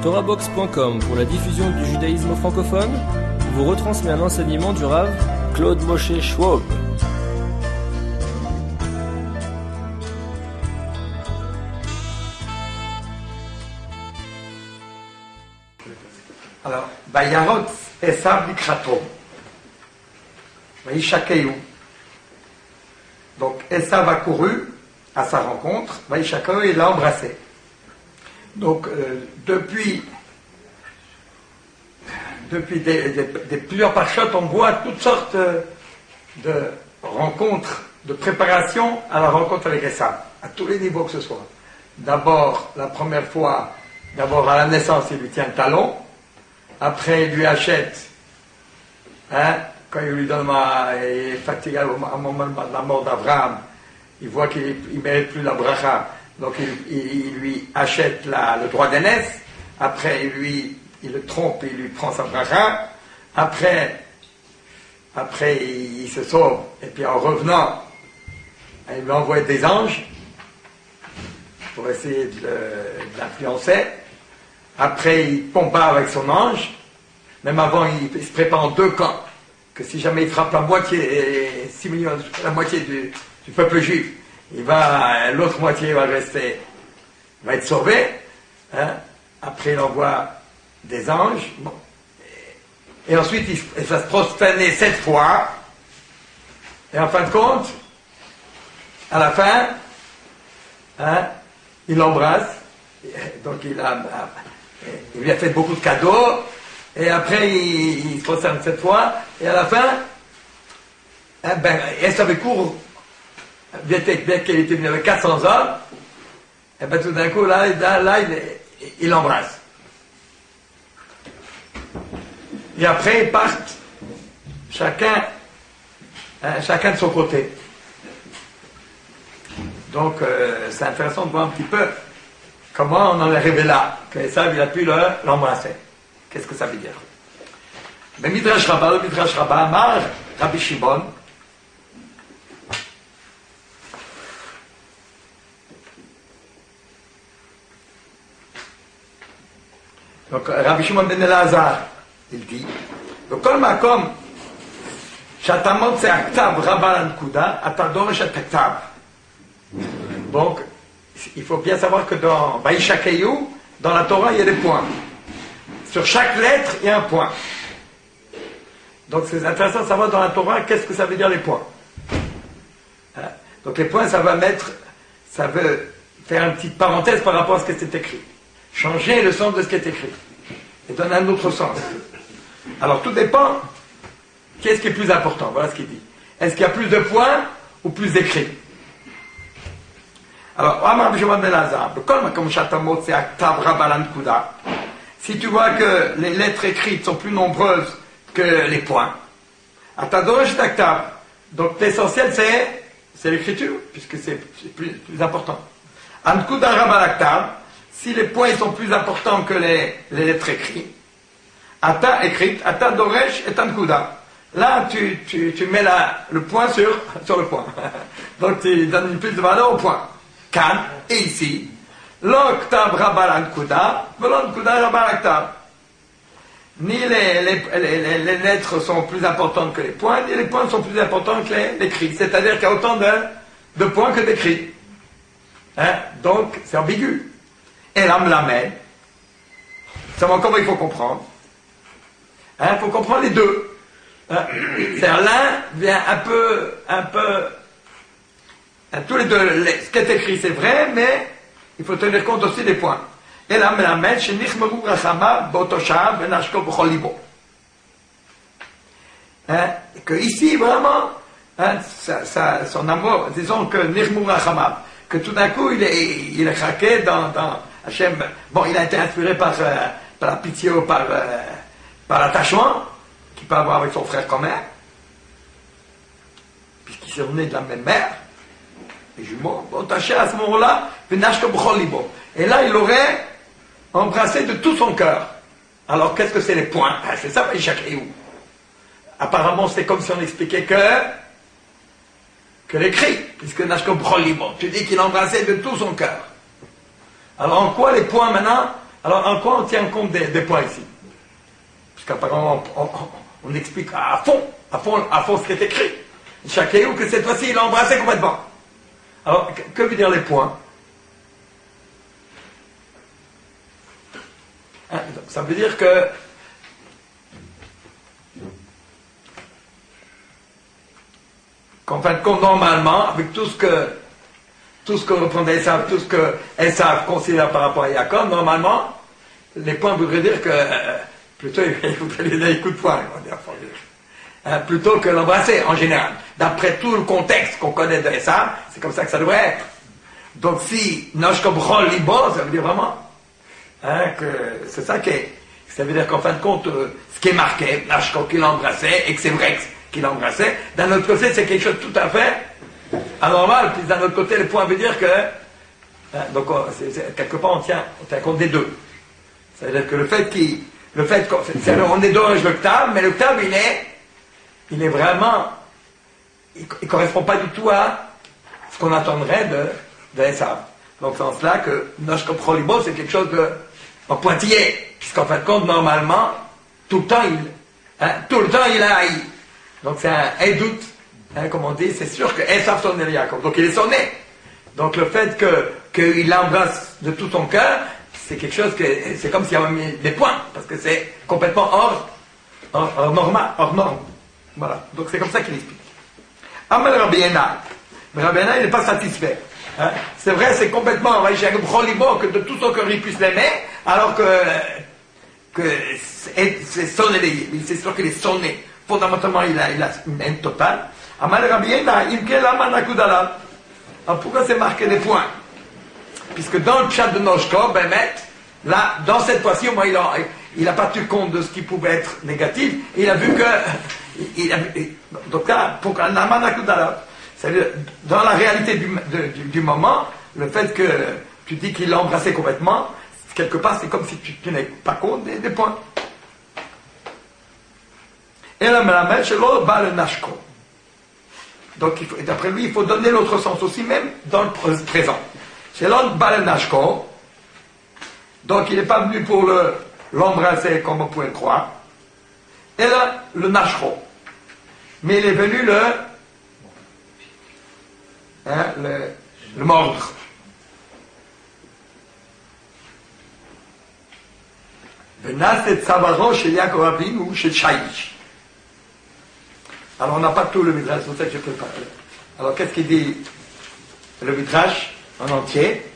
TorahBox.com pour la diffusion du judaïsme francophone vous retransmet un enseignement du Rav Claude Moshe Schwab. Alors, Vayarot Esav Likrato, Vaïshakeu. Donc, Esav a couru à sa rencontre, Vaïshakeu, il l'a embrassé. Donc, depuis plusieurs parchotes, on voit toutes sortes de rencontres, de préparation à la rencontre avec Esav, à tous les niveaux que ce soit. D'abord, la première fois, d'abord à la naissance, il lui tient le talon. Après, il lui achète, quand il lui donne il est fatigué au moment de la mort d'Abraham, il voit qu'il ne mérite plus la bracha, donc il lui achète le droit d'aînesse. Après, il le trompe, il lui prend sa bracha. Après il se sauve, et puis en revenant, il lui envoie des anges pour essayer de l'influencer. Après, il combat avec son ange. Même avant, il se prépare en deux camps. Que si jamais il frappe la moitié, 6 millions, la moitié du peuple juif, l'autre moitié va être sauvé. Après, il envoie des anges. Bon. Et ensuite, il va se prosterner 7 fois. Et en fin de compte, à la fin, il l'embrasse. Donc, il lui a fait beaucoup de cadeaux, et après il se prosterne 7 fois, et à la fin, Esav court, bien qu'il était venu avec 400 hommes, et tout d'un coup, là il l'embrasse. Et après, ils partent, chacun de son côté. Donc, c'est intéressant de voir un petit peu comment on en est arrivé là, que Esav il a pu l'embrasser. Qu'est-ce que ça veut dire? Le Midrash Rabbah, Amar, Rabbi Shimon, donc Rabbi Shimon ben Elazar, il dit, Kol makom, shatamot se aktav rabba l'ankuda, atadorish ataktav. Donc, il faut bien savoir que dans Vaïshakeu, dans la Torah, il y a des points. Sur chaque lettre, il y a un point. Donc c'est intéressant de savoir dans la Torah, qu'est-ce que ça veut dire les points. Donc les points, ça veut faire une petite parenthèse par rapport à ce qui est écrit. Changer le sens de ce qui est écrit. Et donner un autre sens. Alors tout dépend, qu'est-ce qui est plus important? Voilà ce qu'il dit. Est-ce qu'il y a plus de points ou plus d'écrits? Alors, si tu vois que les lettres écrites sont plus nombreuses que les points, donc l'essentiel c'est l'écriture, puisque c'est plus important. Si les points sont plus importants que les lettres écrites, ata doresh et ankuda. Là, tu mets le point sur le point. Donc tu donnes plus de valeur au point. Kan, et ici, l'octave rabal ankuda, l'ankuda rabal octave. Ni les lettres sont plus importantes que les points, ni les points sont plus importants que l'écrit. C'est-à-dire qu'il y a autant de points que d'écrits. Donc, c'est ambigu. Et l'âme l'amène. Comment il faut comprendre? Il faut comprendre les deux. C'est-à-dire l'un vient un peu tous les deux, ce qui est écrit c'est vrai, mais il faut tenir compte aussi des points. Et là, que ici vraiment, son amour, disons que Nirmur Rachamav, que tout d'un coup il est craqué dans Hachem. Bon, il a été inspiré par la pitié ou par l'attachement qu'il peut avoir avec son frère commun, puisqu'ils sont nés de la même mère. Les jumeaux, attachés à ce moment-là, et là, il aurait embrassé de tout son cœur. Alors, qu'est-ce que c'est les points? C'est ça, Vaïshakeu. Apparemment, c'est comme si on expliquait que l'écrit, puisque Nashko Brolibo, tu dis qu'il embrassait de tout son cœur. Alors, en quoi les points maintenant Alors, en quoi on tient compte des points ici? Puisqu'apparemment, on explique à fond ce qui est écrit. Chacun que cette fois-ci, il a embrassé complètement. Alors, que veut dire les points? Hein, ça veut dire que qu'en fin de compte, normalement, avec tout ce que reprend Esav, tout ce que Esav considère par rapport à Jacob, normalement, les points voudraient dire que plutôt il voudrait lui donner un coup de poing, plutôt que l'embrasser en général. D'après tout le contexte qu'on connaît de Esav, c'est comme ça que ça devrait être. Donc si Noshko B'chol Libo, ça veut dire vraiment que c'est ça qui est. Ça veut dire qu'en fin de compte, ce qui est marqué, Noshko qu'il embrassait, et que c'est vrai qu'il embrassait, d'un autre côté c'est quelque chose de tout à fait anormal, puis d'un autre côté le point veut dire que donc quelque part on tient compte des deux. Ça veut dire que le fait qu'on est d'origine le Ktav, mais le Ktav il est vraiment, il correspond pas du tout à ce qu'on attendrait de Esav. Donc c'est en cela que Noshko Prolibo c'est quelque chose en pointillé, puisqu'en fin de compte normalement tout le temps il a haï. Donc c'est un doute, comme on dit, c'est sûr que Esav sonnait Jacob, donc il est sonné. Donc le fait qu'il l'embrasse de tout son cœur, c'est quelque chose que c'est comme s'il avait mis des points, parce que c'est complètement hors norme. Voilà, donc c'est comme ça qu'il explique. Amal Rabbi Yena, mais Rabbi Yena il n'est pas satisfait. C'est vrai, c'est complètement que de tout son cœur il puisse l'aimer, alors que c'est sonné, c'est sûr qu'il est sonné. Fondamentalement, il a une haine totale. Amal Rabbi Yena, alors pourquoi c'est marqué des points? Puisque dans le chat de Noshko, là, dans cette fois-ci, au moins, il n'a pas tenu compte de ce qui pouvait être négatif. Il a vu que, donc là, pour un Amanakudala, c'est-à-dire, dans la réalité du moment, le fait que tu dis qu'il l'a embrassé complètement, quelque part, c'est comme si tu n'avais pas compte des points. Et là, Melamed, chez l'autre, le Nashko. Donc, d'après lui, il faut donner l'autre sens aussi, même dans le présent. Chez l'autre, le Nashko. Donc, il n'est pas venu pour l'embrasser comme on pouvait le croire. Et là, le Nashko. Mais il est venu le mordre. Venas et Tzavaro chez Yaakov Avinu ou chez Shaïch. Alors on n'a pas tout le Midrash, c'est pour ça que je peux parler. Alors qu'est-ce qu'il dit le Midrash en entier?